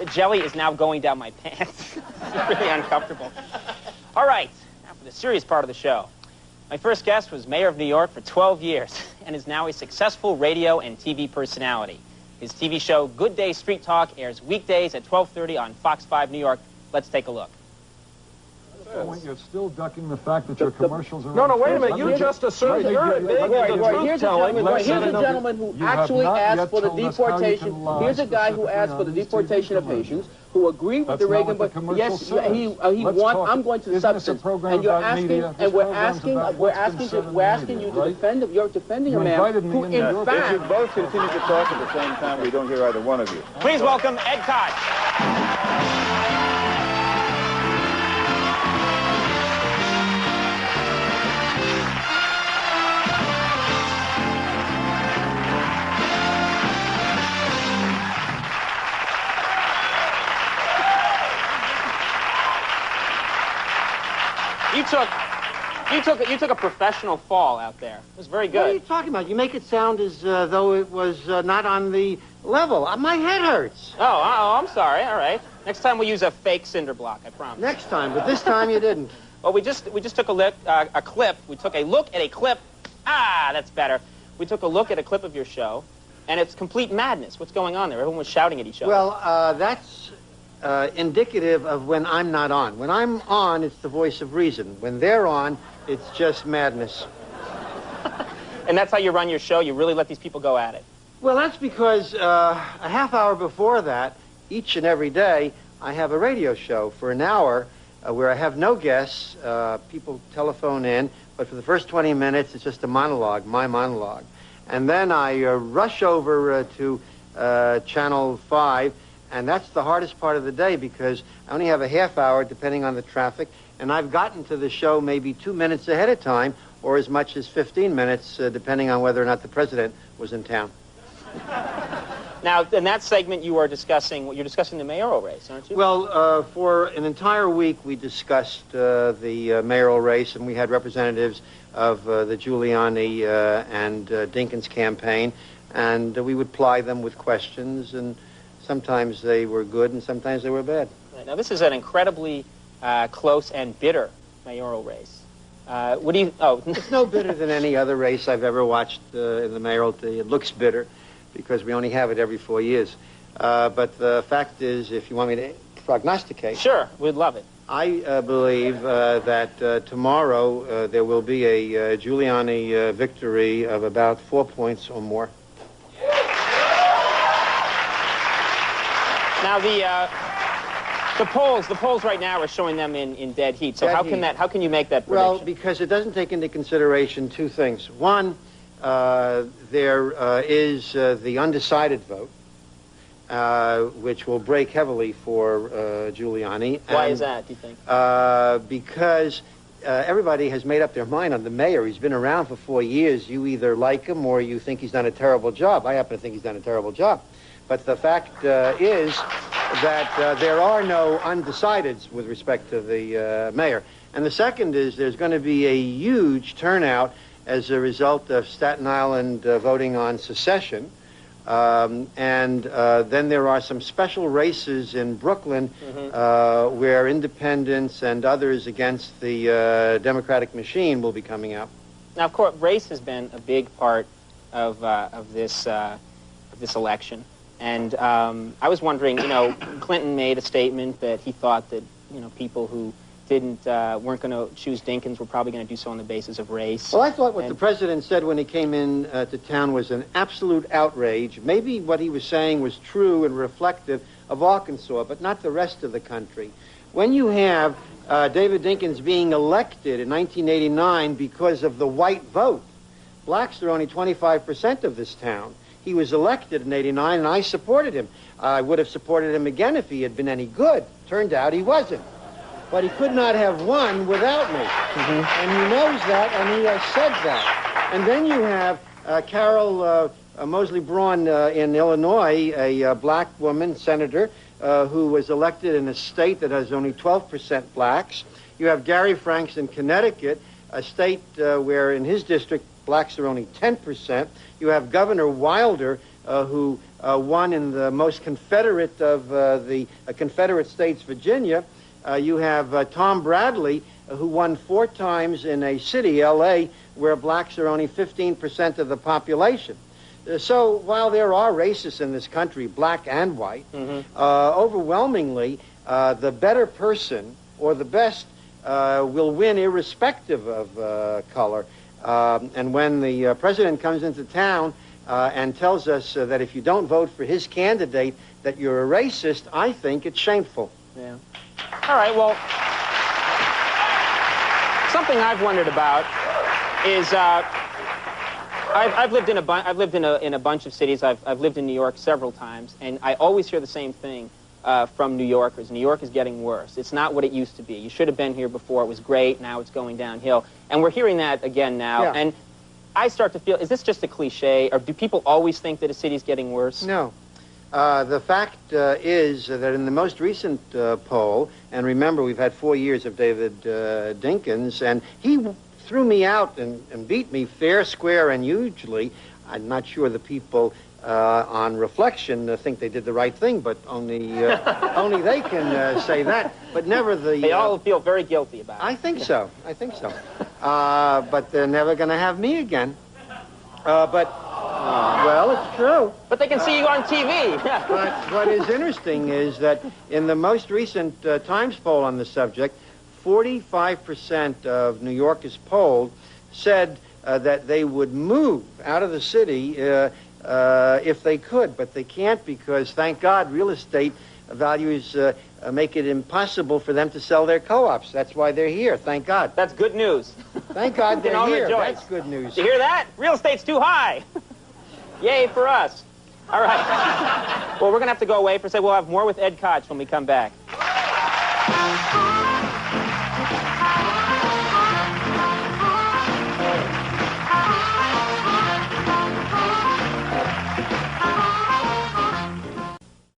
the jelly is now going down my pants. It's really uncomfortable. All right, now for the serious part of the show. My first guest was mayor of New York for 12 years and is now a successful radio and TV personality. His TV show, Good Day Street Talk, airs weekdays at 12:30 on Fox 5 New York. Let's take a look. You're still ducking the fact that your commercials are... No, wait a minute. You just asserted you're a big truth-telling. Here's a gentleman who actually asked for the deportation. Here's a guy who asked for the deportation of Haitians, who agreed with the Reagan... But yes, he won. I'm going to the substance. And you're asking, and we're asking you to defend... You're defending a man who, in fact... If you both continue to talk at the same time, we don't hear either one of you. Please welcome Ed Koch. You took a professional fall out there. It was very good. What are you talking about? You make it sound as though it was not on the level. My head hurts. Oh, I'm sorry. All right. Next time we'll use a fake cinder block, I promise. Next time, but this time you didn't. Well, we just took a clip. We took a look at a clip. Ah, that's better. We took a look at a clip of your show, and it's complete madness. What's going on there? Everyone was shouting at each other. Well, that's indicative of when I'm not on. When I'm on, it's the voice of reason. When they're on, it's just madness. And that's how you run your show? You really let these people go at it? Well, that's because a half hour before that, each and every day, I have a radio show for an hour where I have no guests. People telephone in, but for the first 20 minutes, it's just a monologue, my monologue. And then I rush over to Channel 5, and that's the hardest part of the day because I only have a half hour depending on the traffic, and I've gotten to the show maybe 2 minutes ahead of time or as much as 15 minutes depending on whether or not the president was in town. Now, in that segment you're discussing the mayoral race, aren't you? Well, for an entire week we discussed the mayoral race, and we had representatives of the Giuliani and Dinkins campaign, and we would ply them with questions, and sometimes they were good and sometimes they were bad. Right. Now, this is an incredibly close and bitter mayoral race. What do you... Oh. It's no bitter than any other race I've ever watched in the mayoralty. It looks bitter because we only have it every 4 years. But the fact is, if you want me to prognosticate... Sure, we'd love it. I believe that tomorrow there will be a Giuliani victory of about 4 points or more. Now, the polls right now are showing them in dead heat. So how can you make that prediction? Well, because it doesn't take into consideration two things. One, there is the undecided vote, which will break heavily for Giuliani. Why is that, do you think? Because everybody has made up their mind on the mayor. He's been around for 4 years. You either like him or you think he's done a terrible job. I happen to think he's done a terrible job. But the fact is that there are no undecideds with respect to the mayor. And the second is there's going to be a huge turnout as a result of Staten Island voting on secession. And then there are some special races in Brooklyn where independents and others against the Democratic machine will be coming out. Now, of course, race has been a big part of this election. And I was wondering, Clinton made a statement that he thought that, people who weren't going to choose Dinkins were probably going to do so on the basis of race. Well, I thought what the president said when he came in to town was an absolute outrage. Maybe what he was saying was true and reflective of Arkansas, but not the rest of the country. When you have David Dinkins being elected in 1989 because of the white vote, blacks are only 25% of this town. He was elected in 89, and I supported him. I would have supported him again if he had been any good. Turned out he wasn't. But he could not have won without me. And he knows that, and he has said that. And then you have Carol Mosley Braun in Illinois, a black woman, senator, who was elected in a state that has only 12% blacks. You have Gary Franks in Connecticut, a state where in his district blacks are only 10%. You have Governor Wilder who won in the most Confederate of the Confederate states, Virginia. You have Tom Bradley, who won 4 times in a city, L.A., where blacks are only 15% of the population. So while there are racists in this country, black and white, overwhelmingly, the better person or the best will win irrespective of color. And when the president comes into town and tells us that if you don't vote for his candidate, that you're a racist, I think it's shameful. Yeah. All right, well, something I've wondered about is I've lived in a bunch of cities. I've lived in New York several times, and I always hear the same thing from New Yorkers. New York is getting worse. It's not what it used to be. You should have been here before. It was great. Now it's going downhill. And we're hearing that again now. Yeah. And I start to feel, is this just a cliche, or do people always think that a city's getting worse? No. The fact is that in the most recent poll, and remember we've had 4 years of David Dinkins, and he threw me out and beat me fair, square, and hugely. I'm not sure the people on reflection think they did the right thing, but only only they can say that. But never the... They all feel very guilty about it. I think so. I think so. But they're never going to have me again. Well, it's true. But they can see you on TV. But what is interesting is that in the most recent Times poll on the subject, 45% of New Yorkers polled said that they would move out of the city if they could, but they can't because, thank God, real estate values make it impossible for them to sell their co-ops. That's why they're here, thank God. That's good news. Thank God they're here. Rejoice. That's good news. You hear that? Real estate's too high. Yay for us. All right. Well, we're going to have to go away for a second. We'll have more with Ed Koch when we come back.